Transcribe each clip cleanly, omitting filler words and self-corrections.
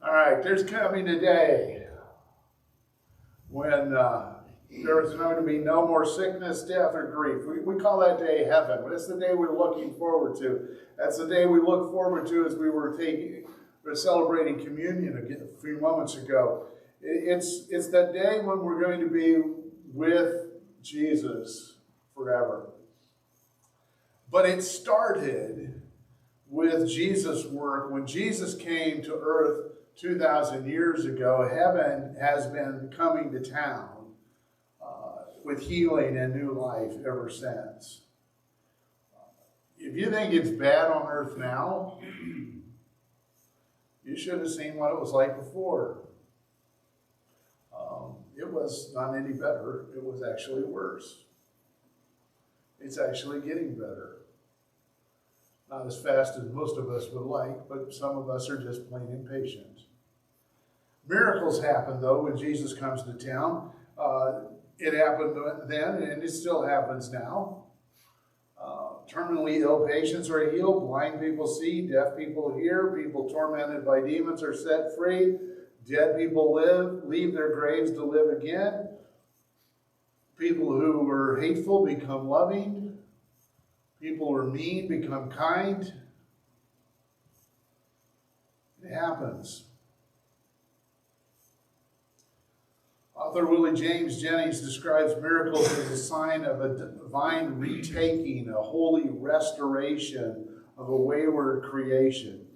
All right, there's coming a day when there is going to be no more sickness, death, or grief. We call that day heaven. But it's the day we're looking forward to. That's the day we look forward to as we were celebrating communion a few moments ago. It's that day when we're going to be with Jesus forever. But it started with Jesus' work. When Jesus came to earth 2,000 years ago, heaven has been coming to town with healing and new life ever since. If you think it's bad on earth now, you should have seen what it was like before. It was not any better. It was actually worse. It's actually getting better. Not as fast as most of us would like, but some of us are just plain impatient. Miracles happen, though, when Jesus comes to town. It happened then, and it still happens now. Terminally ill patients are healed, blind people see, deaf people hear, people tormented by demons are set free, dead people leave their graves to live again. People who were hateful become loving. People who are mean become kind. It happens. Author Willie James Jennings describes miracles as a sign of a divine retaking, a holy restoration of a wayward creation.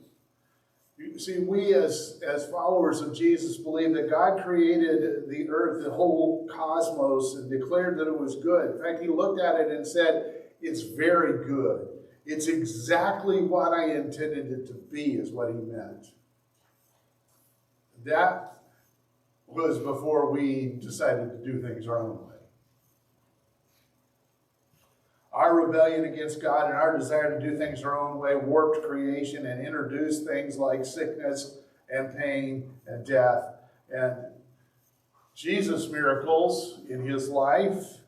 You see, we as followers of Jesus believe that God created the earth, the whole cosmos, and declared that it was good. In fact, he looked at it and said, "It's very good. It's exactly what I intended it to be," is what he meant. That was before we decided to do things our own way. Our rebellion against God and our desire to do things our own way warped creation and introduced things like sickness and pain and death. And Jesus' miracles in his life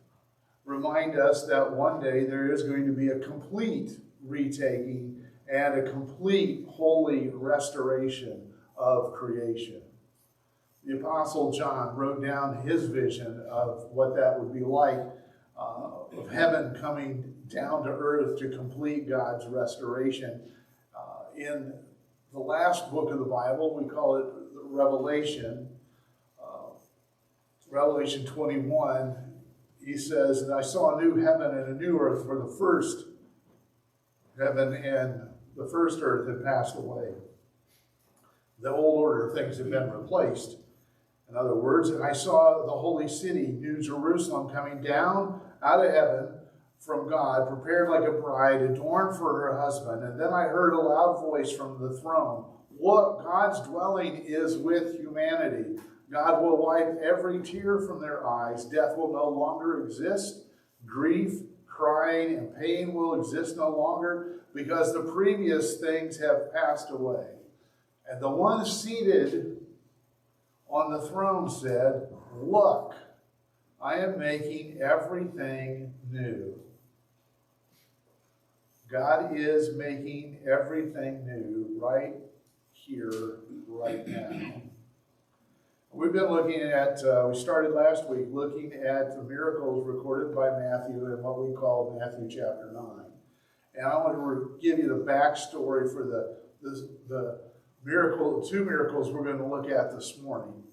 remind us that one day there is going to be a complete retaking and a complete holy restoration of creation. The Apostle John wrote down his vision of what that would be like, of heaven coming down to earth to complete God's restoration. In the last book of the Bible, we call it Revelation. Revelation 21, he says, "And I saw a new heaven and a new earth, for the first heaven and the first earth had passed away. The old order of things had been replaced." In other words, "And I saw the holy city, New Jerusalem, coming down out of heaven from God, prepared like a bride, adorned for her husband. And then I heard a loud voice from the throne. Look, God's dwelling is with humanity. God will wipe every tear from their eyes. Death will no longer exist. Grief, crying, and pain will exist no longer, because the previous things have passed away." And the one seated on the throne said, "Look, I am making everything new." God is making everything new right here, right now. We've been looking at, we started last week looking at the miracles recorded by Matthew in what we call Matthew chapter 9. And I want to give you the backstory for the two miracles we're going to look at this morning.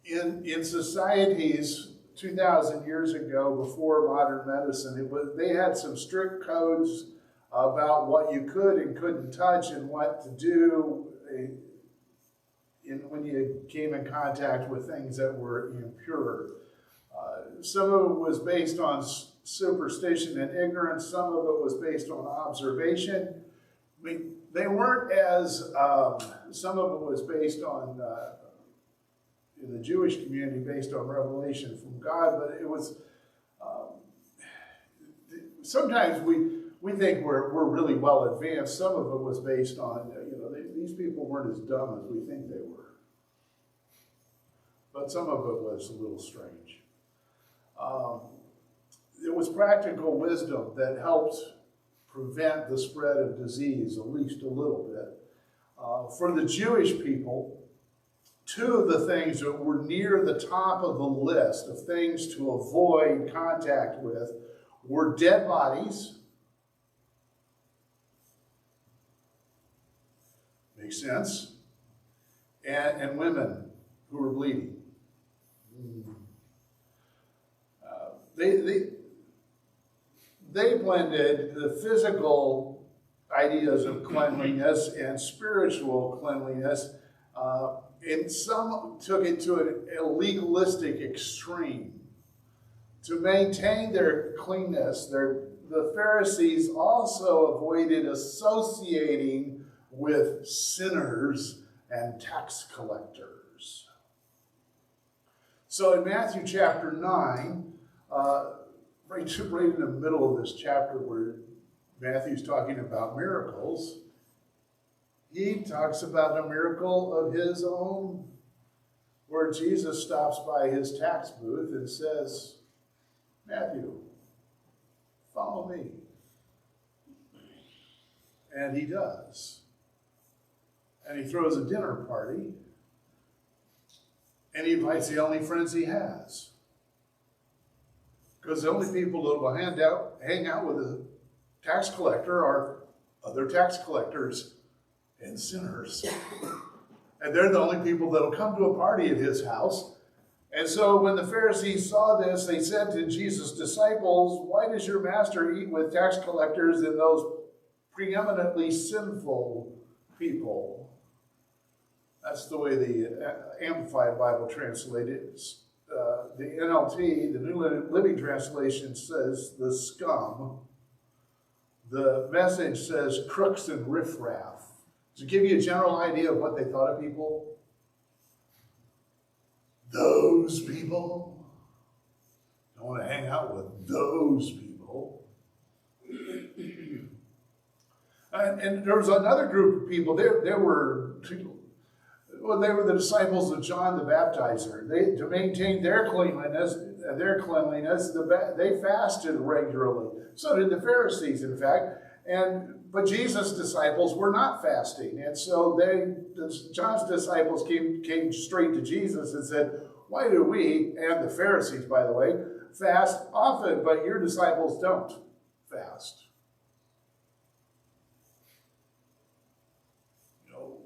In societies 2,000 years ago, before modern medicine, they had some strict codes about what you could and couldn't touch and what to do when you came in contact with things that were impure. Some of it was based on superstition and ignorance. Some of it was based on observation. I mean, they weren't as, some of it was based on, in the Jewish community, based on revelation from God, but it was, sometimes we think we're really well advanced. Some of it was based on, these people weren't as dumb as we think they were. But some of it was a little strange. It was practical wisdom that helped prevent the spread of disease, at least a little bit. For the Jewish people, two of the things that were near the top of the list of things to avoid contact with were dead bodies. Makes sense. And women who were bleeding. They blended the physical ideas of cleanliness and spiritual cleanliness, and some took it to a legalistic extreme. To maintain their cleanness, the Pharisees also avoided associating with sinners and tax collectors. So in Matthew chapter 9, right in the middle of this chapter where Matthew's talking about miracles, he talks about a miracle of his own where Jesus stops by his tax booth and says, Matthew, follow me. And he does. And he throws a dinner party, and he invites the only friends he has. Because the only people that will hang out with a tax collector are other tax collectors and sinners. And they're the only people that will come to a party at his house. And so when the Pharisees saw this, they said to Jesus' disciples, why does your master eat with tax collectors and those preeminently sinful people? That's the way the Amplified Bible translated it. The NLT, the New Living Translation, says the scum. The Message says crooks and riffraff. To give you a general idea of what they thought of people, those people. I want to hang out with those people. And there was another group of people. They were the disciples of John the Baptizer. To maintain their cleanliness, they fasted regularly. So did the Pharisees, in fact. But Jesus' disciples were not fasting. And so John's disciples came straight to Jesus and said, why do we, and the Pharisees, by the way, fast often, but your disciples don't fast?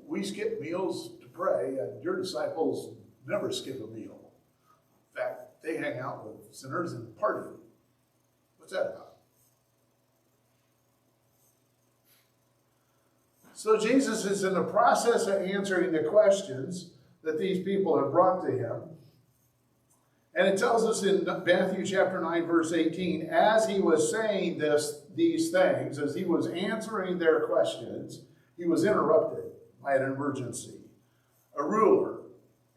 We skip meals to pray, and your disciples never skip a meal. In fact, they hang out with sinners and party. What's that about? So Jesus is in the process of answering the questions that these people have brought to him. And it tells us in Matthew chapter 9, verse 18, as he was saying these things, as he was answering their questions, he was interrupted by an emergency. A ruler.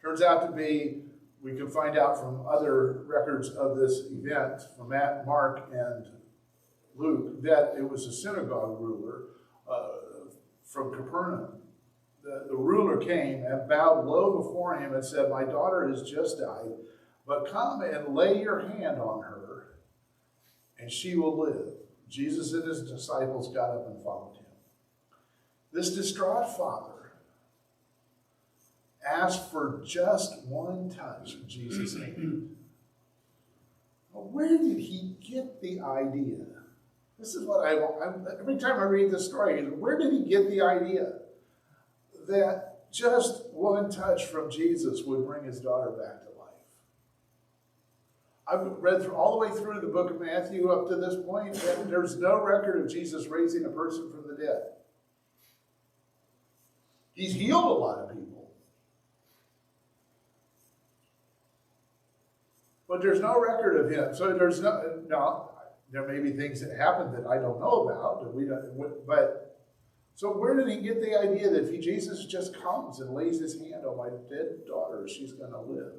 Turns out to be, we can find out from other records of this event, from Mark and Luke, that it was a synagogue ruler from Capernaum. The ruler came and bowed low before him and said, my daughter has just died, but come and lay your hand on her, and she will live. Jesus and his disciples got up and followed him. This distraught father asked for just one touch of Jesus' hand. Well, where did he get the idea? This is what every time I read this story, where did he get the idea that just one touch from Jesus would bring his daughter back to life? I've read all the way through the book of Matthew up to this point, and there's no record of Jesus raising a person from the dead. He's healed a lot of people. But there's no record of him. So there's no, there may be things that happened that I don't know about, so where did he get the idea that if Jesus just comes and lays his hand on my dead daughter, she's going to live?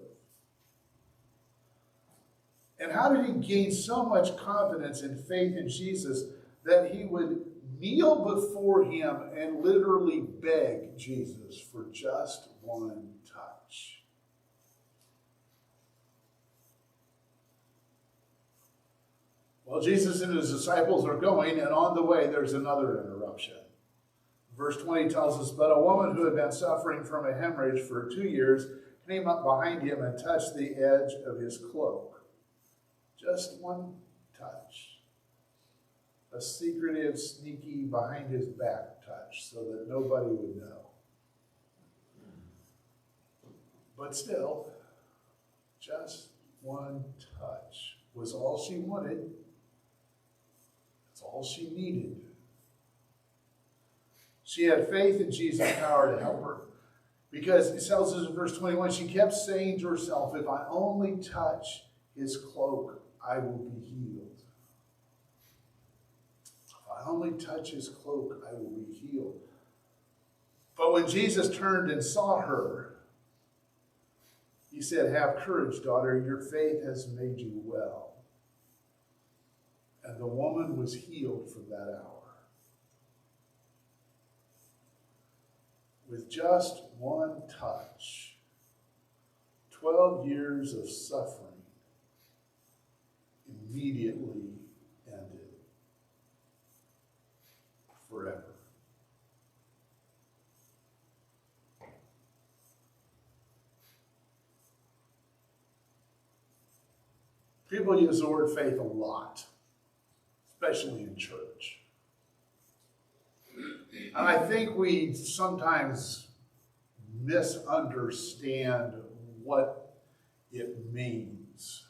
And how did he gain so much confidence and faith in Jesus that he would kneel before him and literally beg Jesus for just one touch? Well, Jesus and his disciples are going, and on the way there's another interruption. Verse 20 tells us, but a woman who had been suffering from a hemorrhage for 2 years came up behind him and touched the edge of his cloak. Just one touch. A secretive, sneaky, behind his back touch so that nobody would know. But still, just one touch was all she wanted. It's all she needed. She had faith in Jesus' power to help her. Because it tells us in verse 21, she kept saying to herself, if I only touch his cloak, I will be healed. If I only touch his cloak, I will be healed. But when Jesus turned and saw her, he said, have courage, daughter, your faith has made you well. And the woman was healed from that hour. With just one touch, 12 years of suffering immediately ended forever. People use the word faith a lot, especially in church. And I think we sometimes misunderstand what it means.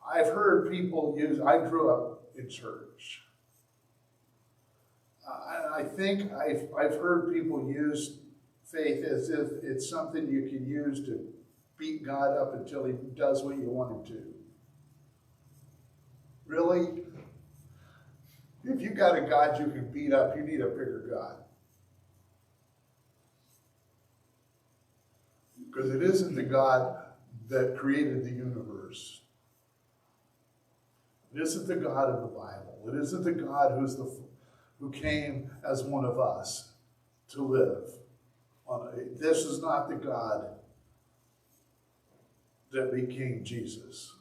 I've heard people use, I grew up in church. I think I've heard people use faith as if it's something you can use to beat God up until he does what you want him to. Really? If you got a God you can beat up, you need a bigger God. Because it isn't the God that created the universe. It isn't the God of the Bible. It isn't the God who came as one of us to live. This is not the God that became Jesus.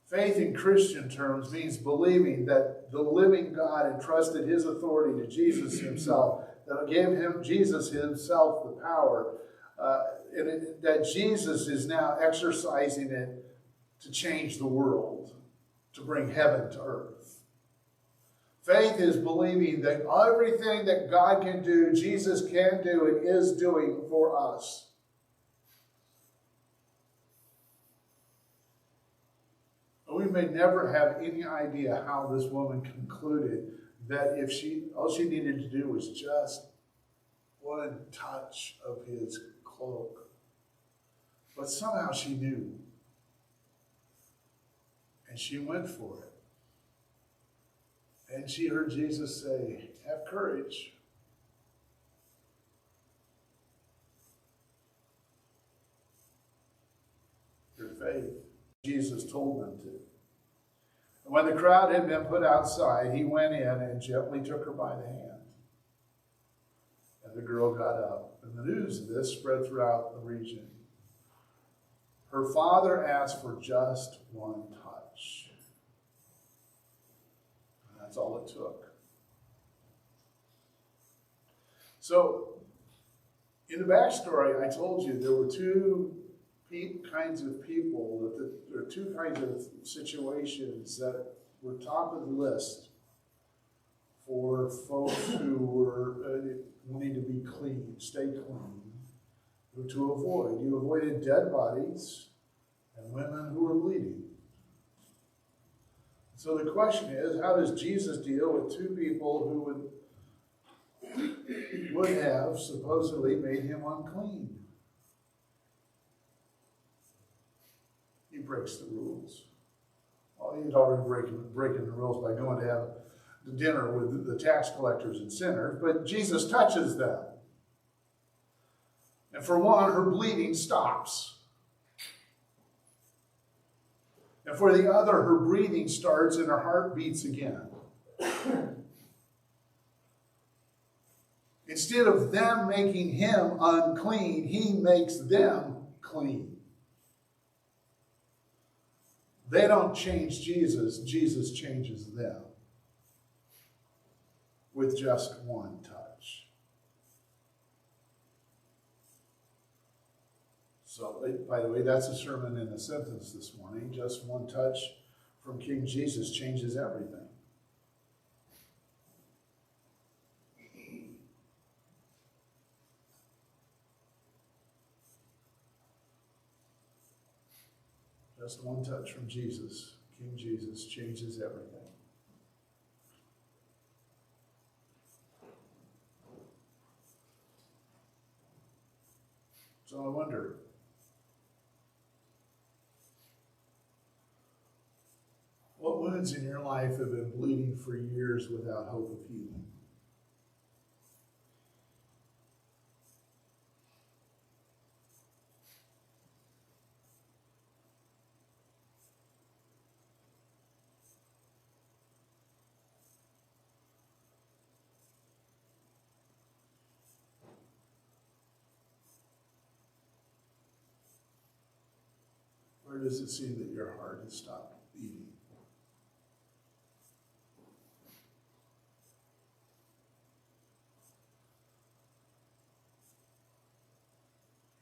Faith in Christian terms means believing that the living God entrusted his authority to Jesus himself, that gave Jesus himself the power, that Jesus is now exercising it to change the world, to bring heaven to earth. Faith is believing that everything that God can do, Jesus can do and is doing for us. We may never have any idea how this woman concluded that all she needed to do was just one touch of his cloak. But somehow she knew. And she went for it. And she heard Jesus say, have courage. Your faith. Jesus told them to. And when the crowd had been put outside, he went in and gently took her by the hand. And the girl got up. And the news of this spread throughout the region. Her father asked for just one touch. And that's all it took. So, in the backstory, I told you there were two kinds of people, there are two kinds of situations that were top of the list for folks who were wanting to be clean, stay clean, to avoid. You avoided dead bodies and women who were bleeding. So the question is, how does Jesus deal with two people who would have supposedly made him unclean? He breaks the rules. Well, he's already breaking the rules by going to have dinner with the tax collectors and sinners, but Jesus touches them. And for one, her bleeding stops. And for the other, her breathing starts and her heart beats again. Instead of them making him unclean, he makes them clean. They don't change Jesus, Jesus changes them. with just one touch. So, by the way, that's a sermon in a sentence this morning. Just one touch from King Jesus changes everything. Just one touch from Jesus, King Jesus, changes everything. So I wonder, what wounds in your life have been bleeding for years without hope of healing? Where does it seem that your heart has stopped beating?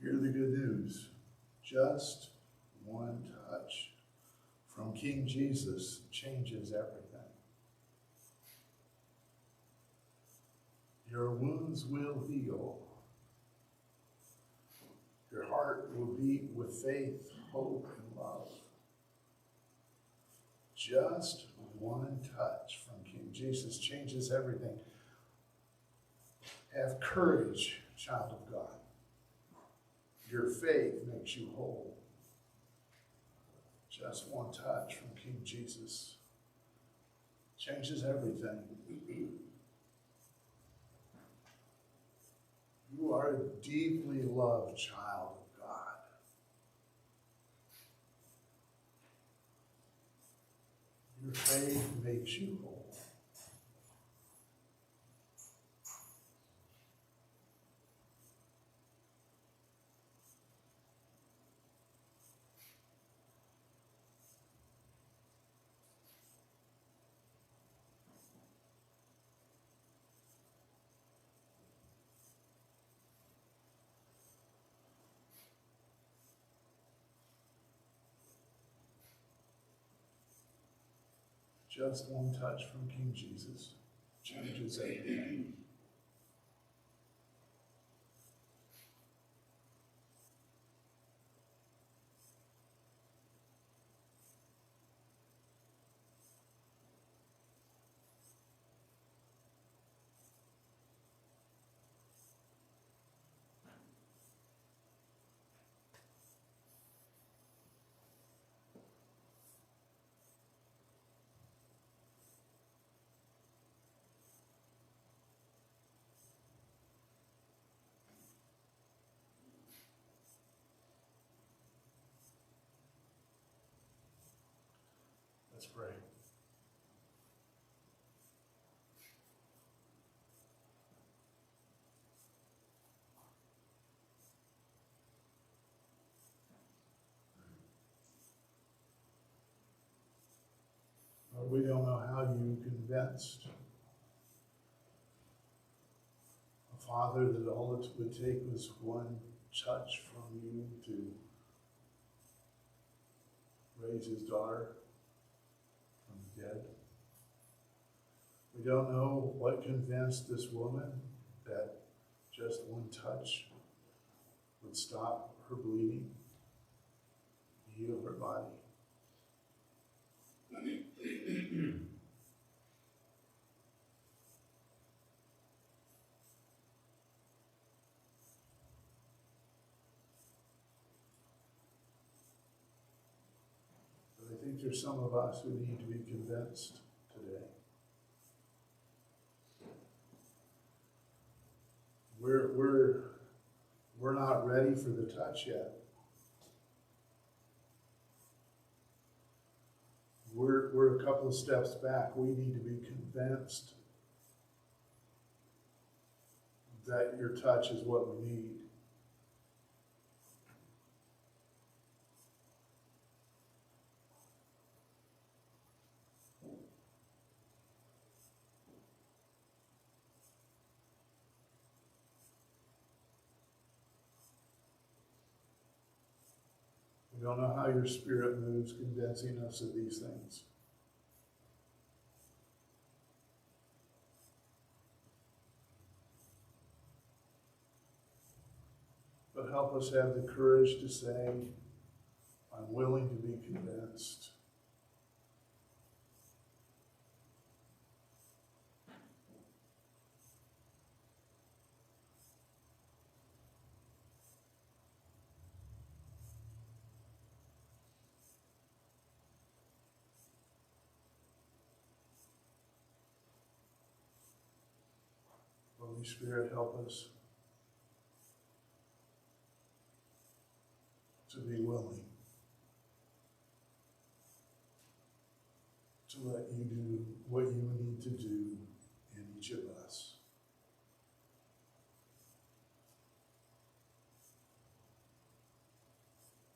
Hear the good news. Just one touch from King Jesus changes everything. Your wounds will heal. Your heart will beat with faith, hope, and love. Just one touch from King Jesus changes everything. Have courage, child of God. Your faith makes you whole. Just one touch from King Jesus changes everything. You are a deeply loved child of God. Your faith makes you whole. Just one touch from King Jesus changes everything. Let's pray. Lord, we don't know how you convinced a father that all it would take was one touch from you to raise his daughter from the dead. We don't know what convinced this woman that just one touch would stop her bleeding, heal her body. But I think there's some of us who need to be convinced today. We're not ready for the touch yet. We're a couple of steps back. We need to be convinced that your touch is what we need. We don't know how your Spirit moves, convincing us of these things. But help us have the courage to say, I'm willing to be convinced. Holy Spirit, help us to be willing to let you do what you need to do in each of us.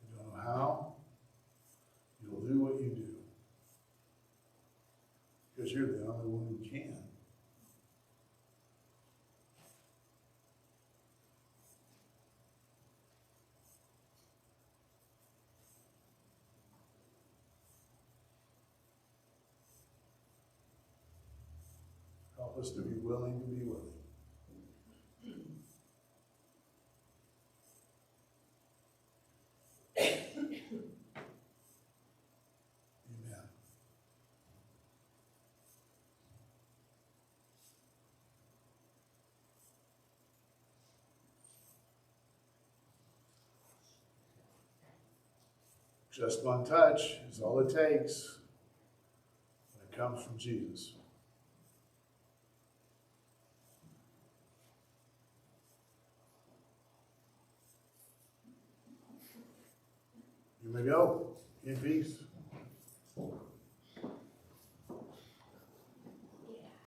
We don't know how. You'll do what you do. Because you're the only one who can. Help us to be willing to be willing. Amen. Just one touch is all it takes when it comes from Jesus. You may go in peace.